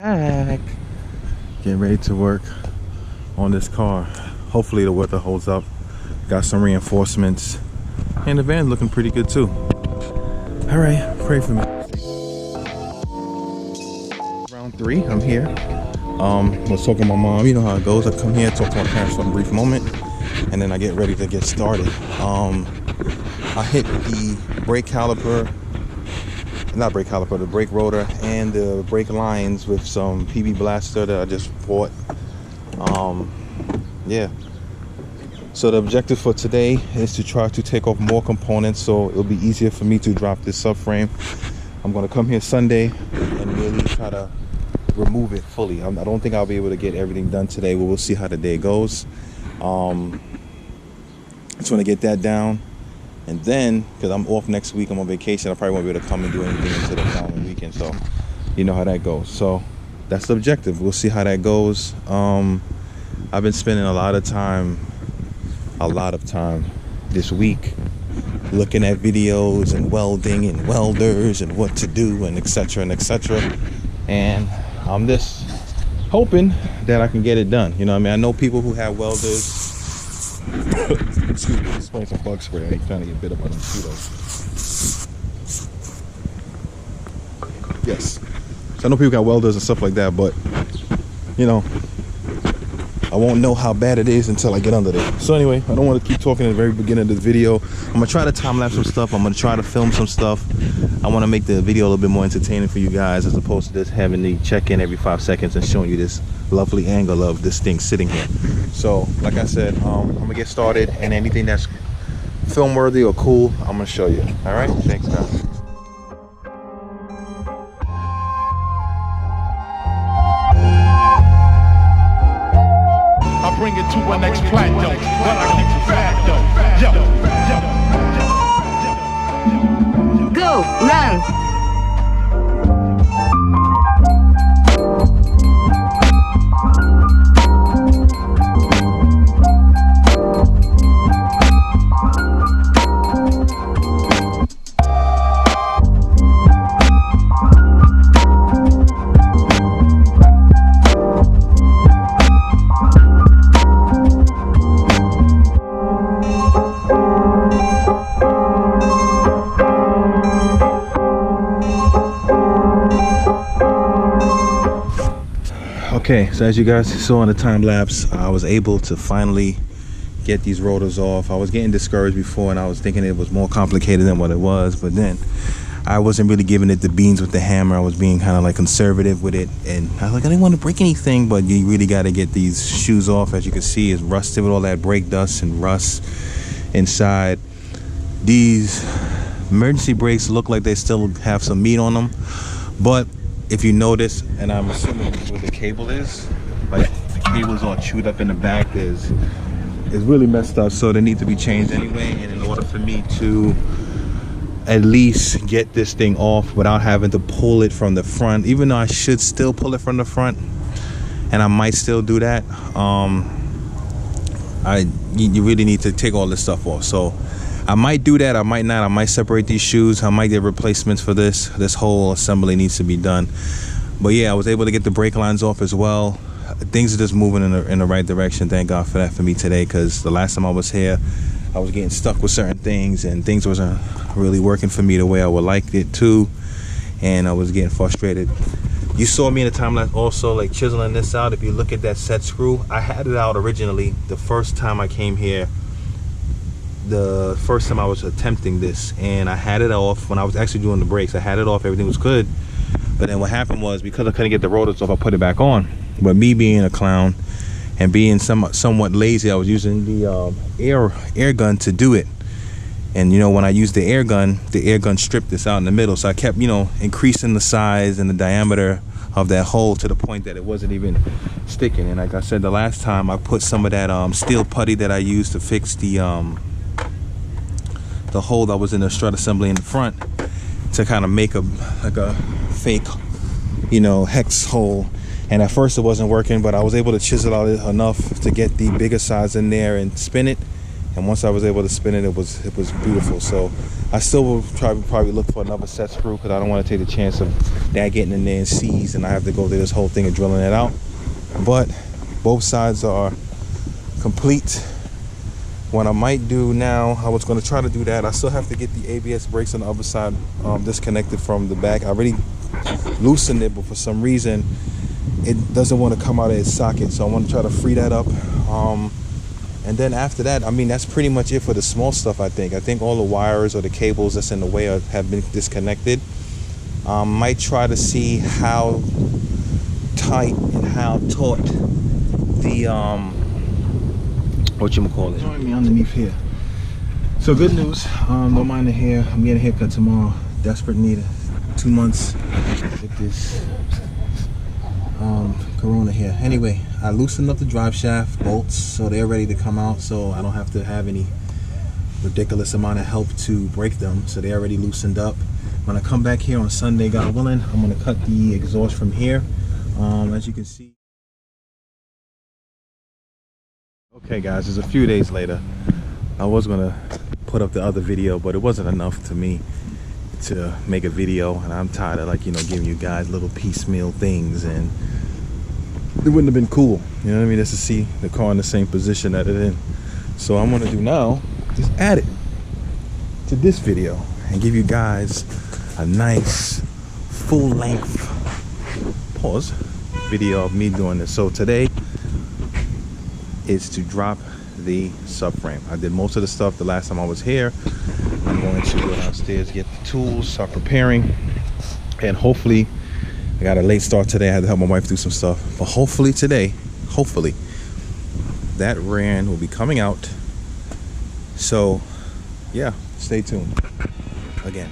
Back. Getting ready to work on this car. Hopefully the weather holds up. Got some reinforcements. And the van's looking pretty good too. Alright, pray for me. Round 3, I'm here. Was talking to my mom, you know how it goes. I come here, talk to my parents for a brief moment, and then I get ready to get started. I hit the brake caliper, not brake caliper, the brake rotor and the brake lines with some PB Blaster that I just bought. Yeah. So the objective for today is to try to take off more components so it'll be easier for me to drop this subframe. I'm gonna come here Sunday and really try to remove it fully. I don't think I'll be able to get everything done today, but we'll see how the day goes. I just want to get that down, and then because I'm off next week, I'm on vacation, I probably won't be able to come and do anything until the following weekend, so you know how that goes. So that's the objective. We'll see how that goes. I've been spending a lot of time this week looking at videos and welding and welders and what to do and etc, and I'm just hoping that I can get it done. You know what I mean? I know people who have welders. Excuse me, spraying some bug spray. I ain't trying to get bit up by mosquitoes. Yes. So I know people got welders and stuff like that, but you know, I won't know how bad it is until I get under there. So anyway, I don't want to keep talking at the very beginning of this video. I'm gonna try to time lapse some stuff. I'm gonna try to film some stuff. I want to make the video a little bit more entertaining for you guys, as opposed to just having the check in every 5 seconds and showing you this lovely angle of this thing sitting here. So like I said, I'm gonna get started, and anything that's film worthy or cool, I'm gonna show you. All right, thanks guys. Bring it to a next plateau, but I keep it fat though. Go, run! Okay, so as you guys saw in the time lapse, I was able to finally get these rotors off. I was getting discouraged before, and I was thinking it was more complicated than what it was, but then I wasn't really giving it the beans with the hammer. I was being kind of like conservative with it, and I was like, I didn't want to break anything, but you really got to get these shoes off. As you can see, it's rusted with all that brake dust and rust inside. These emergency brakes look like they still have some meat on them, but if you notice, and I'm assuming where the cable is, like the cable's all chewed up in the back, it's really messed up, so they need to be changed anyway. And in order for me to at least get this thing off without having to pull it from the front, even though I should still pull it from the front, and I might still do that, you really need to take all this stuff off. So I might do that, I might not. I might separate these shoes, I might get replacements for this. This whole assembly needs to be done. But yeah, I was able to get the brake lines off as well. Things are just moving in the right direction. Thank God for that for me today, because the last time I was here, I was getting stuck with certain things, and things wasn't really working for me the way I would like it to, and I was getting frustrated. You saw me in the time lapse also like chiseling this out. If you look at that set screw, I had it out originally the first time I came here. The first time I was attempting this, and I had it off when I was actually doing the brakes. I had it off, everything was good, but then what happened was, because I couldn't get the rotors off, I put it back on. But me being a clown and being somewhat lazy, I was using the air gun to do it. And you know, when I used the air gun stripped this out in the middle, so I kept, you know, increasing the size and the diameter of that hole to the point that it wasn't even sticking. And like I said the last time, I put some of that steel putty that I used to fix the hole that was in the strut assembly in the front, to kind of make a fake, you know, hex hole. And at first it wasn't working, but I was able to chisel out enough to get the bigger size in there and spin it, and once I was able to spin it, it was beautiful. So I still will probably look for another set screw, because I don't want to take the chance of that getting in there and seized and I have to go through this whole thing and drilling it out. But both sides are complete. What I might do now, I was going to try to do that. I still have to get the ABS brakes on the other side disconnected from the back. I already loosened it, but for some reason it doesn't want to come out of its socket, so I want to try to free that up. And then after that, I mean, that's pretty much it for the small stuff. I think all the wires or the cables that's in the way have been disconnected. Might try to see how tight and how taut the whatchamacallit, join me underneath here. So good news, no mind the hair. I'm getting a haircut tomorrow. Desperate need 2 months with this Corona here. Anyway, I loosened up the drive shaft bolts so they're ready to come out, so I don't have to have any ridiculous amount of help to break them. So they're already loosened up. When I come back here on Sunday, God willing, I'm going to cut the exhaust from here. As you can see. Okay guys, it's a few days later. I was gonna put up the other video, but it wasn't enough to me to make a video, and I'm tired of, like, you know, giving you guys little piecemeal things, and it wouldn't have been cool, you know what I mean, just to see the car in the same position that it's in. So I'm gonna do now, just add it to this video and give you guys a nice full-length video of me doing this. So today is to drop the subframe. I did most of the stuff the last time I was here. I'm going to go downstairs, get the tools, start preparing, and hopefully, I got a late start today. I had to help my wife do some stuff, but hopefully today, that RAN will be coming out. So yeah, stay tuned again.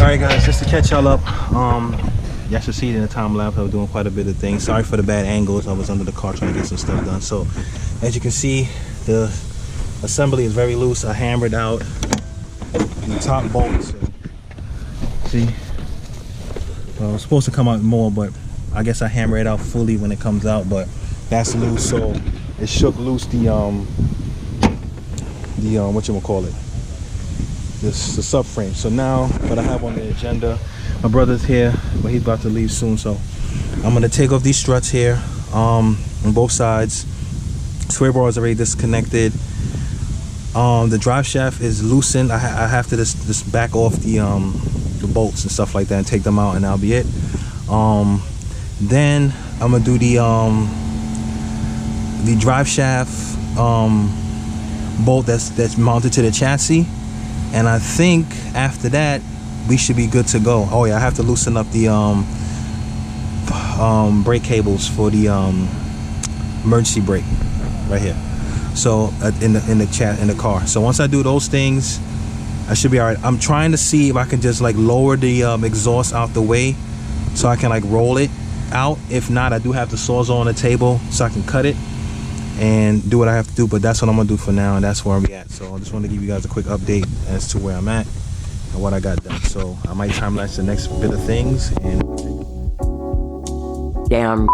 Alright guys, just to catch y'all up, y'all should see it in the time lapse. I was doing quite a bit of things. Sorry for the bad angles. I was under the car trying to get some stuff done. So as you can see, the assembly is very loose. I hammered out the top bolts. See, well, it's supposed to come out more, but I guess I hammer it out fully when it comes out. But that's loose, so it shook loose the whatchamacallit, the subframe. So now what I have on the agenda, my brother's here, but he's about to leave soon, so I'm gonna take off these struts here on both sides. Sway bar is already disconnected. The drive shaft is loosened. I have to just back off the bolts and stuff like that and take them out, and that'll be it. Then I'm gonna do the drive shaft bolt that's mounted to the chassis, and I think after that we should be good to go. Oh yeah, I have to loosen up the brake cables for the emergency brake right here. So in the car. So once I do those things, I should be all right. I'm trying to see if I can just like lower the exhaust out the way so I can like roll it out. If not, I do have the sawzall on the table so I can cut it and do what I have to do. But that's what I'm gonna do for now, and that's where I'm at. So I just want to give you guys a quick update as to where I'm at and what I got done. So I might time lapse the next bit of things. And damn.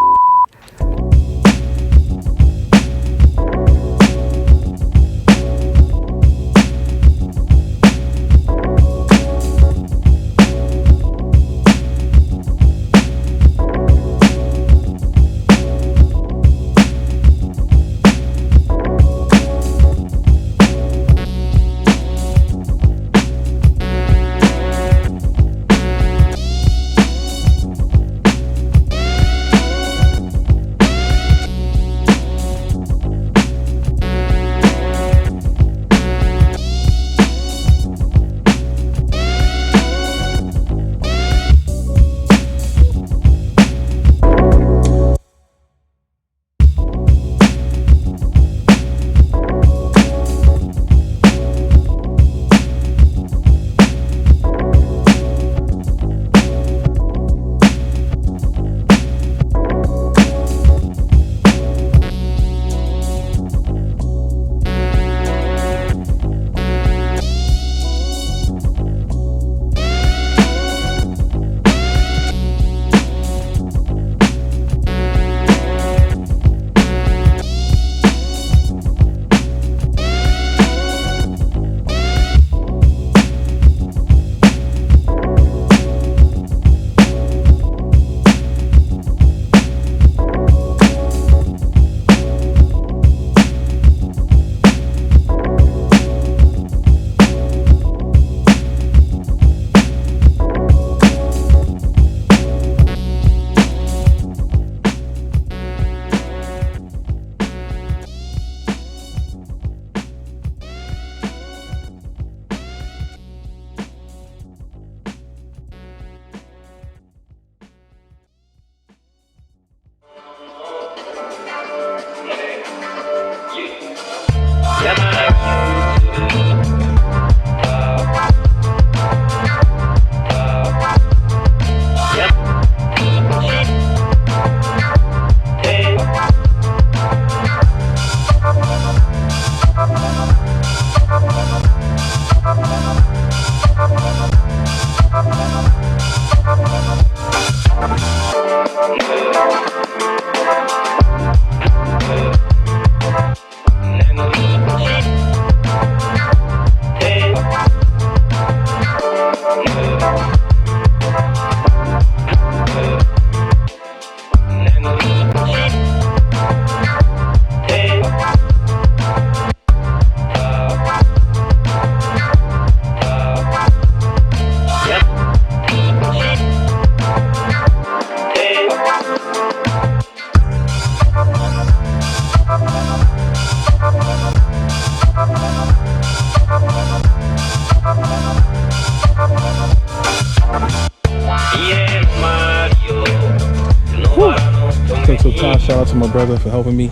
Shout out to my brother for helping me.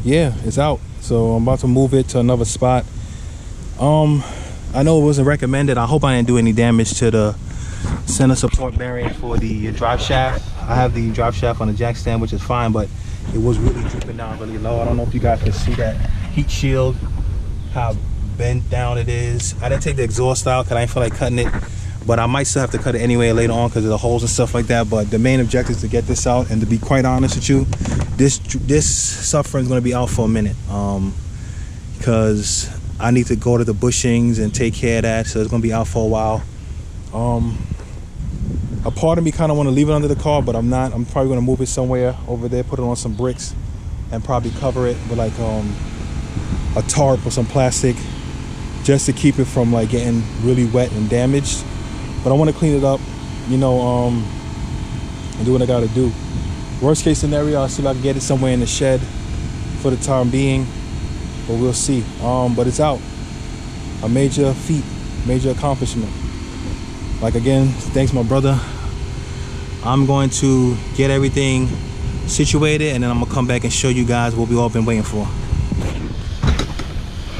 Yeah, it's out, so I'm about to move it to another spot. I know it wasn't recommended. I hope I didn't do any damage to the center support bearing for the drive shaft. I have the drive shaft on the jack stand, which is fine, but it was really drooping down really low. I don't know if you guys can see that heat shield, how bent down it is. I didn't take the exhaust out because I didn't feel like cutting it, but I might still have to cut it anyway later on because of the holes and stuff like that. But the main objective is to get this out, and to be quite honest with you, this subframe is going to be out for a minute because I need to go to the bushings and take care of that, so it's going to be out for a while. A part of me kind of want to leave it under the car, but I'm not. I'm probably going to move it somewhere over there, put it on some bricks, and probably cover it with like a tarp or some plastic, just to keep it from like getting really wet and damaged. But I want to clean it up, you know, and do what I got to do. Worst case scenario, I'll see if I can get it somewhere in the shed for the time being, but we'll see. But it's out. A major feat, major accomplishment. Like, again, thanks my brother. I'm going to get everything situated, and then I'm gonna come back and show you guys what we all been waiting for.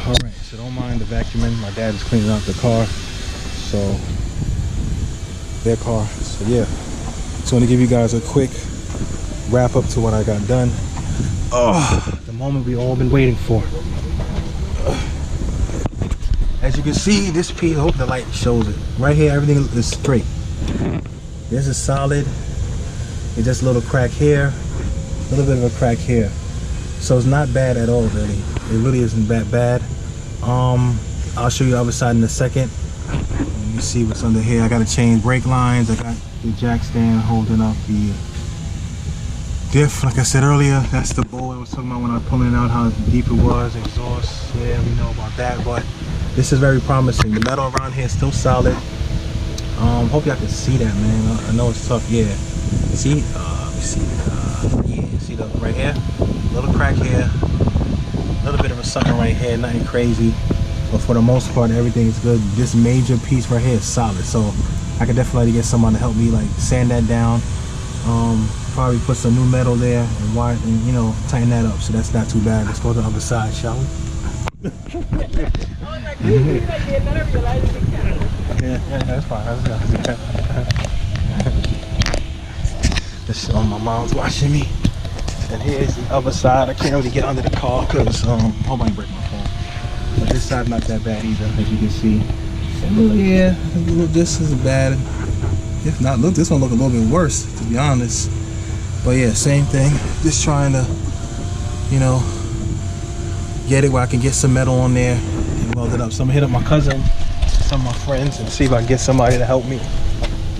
All right, so don't mind the vacuuming. My dad is cleaning out the car, so their car. So yeah, just want to give you guys a quick wrap up to what I got done. Oh, the moment we all been waiting for. As you can see, this piece, I hope the light shows it. Right here, everything is straight. This is solid. It's just a little crack here, a little bit of a crack here. So it's not bad at all, really. It really isn't that bad. I'll show you the other side in a second. You see what's under here. I got to change brake lines. I got the jack stand holding up the diff. Like I said earlier, that's the bowl I was talking about when I was pulling it out, how deep it was. Exhaust, yeah, we know about that, but this is very promising. The metal around here is still solid. Hope y'all can see that, man. I know it's tough. Yeah. See? Let me see. Yeah. See the right here? Little crack here. A little bit of a something right here. Nothing crazy. But for the most part, everything is good. This major piece right here is solid. So I could definitely get someone to help me like sand that down. Probably put some new metal there and wire and, you know, tighten that up. So that's not too bad. Let's go to the other side, shall we? Yeah, that's fine. This my mom's watching me, and here's the other side. I can't really get under the car because hope I break my phone. But this side not that bad either, as you can see. And yeah, this is bad. If not, look, this one look a little bit worse, to be honest. But yeah, same thing. Just trying to, you know, get it where I can get some metal on there and weld it up. So I'm gonna hit up my cousin, some of my friends, and see if I can get somebody to help me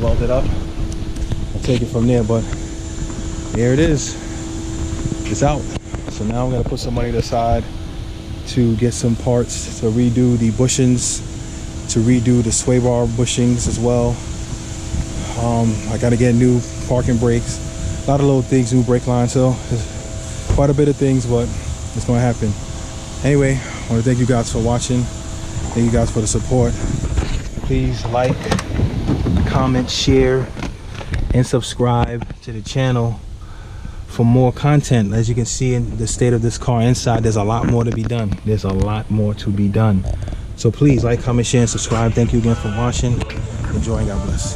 weld it up. I'll take it from there, but there it is. It's out. So now I'm gonna put some money aside to get some parts to redo the bushings, to redo the sway bar bushings as well. I gotta get new parking brakes, a lot of little things, new brake lines, so there's quite a bit of things, but it's gonna happen. Anyway, I want to thank you guys for watching. Thank you guys for the support. Please like, comment, share, and subscribe to the channel for more content. As you can see in the state of this car inside, there's a lot more to be done. There's a lot more to be done. So please like, comment, share, and subscribe. Thank you again for watching. Enjoy, God bless.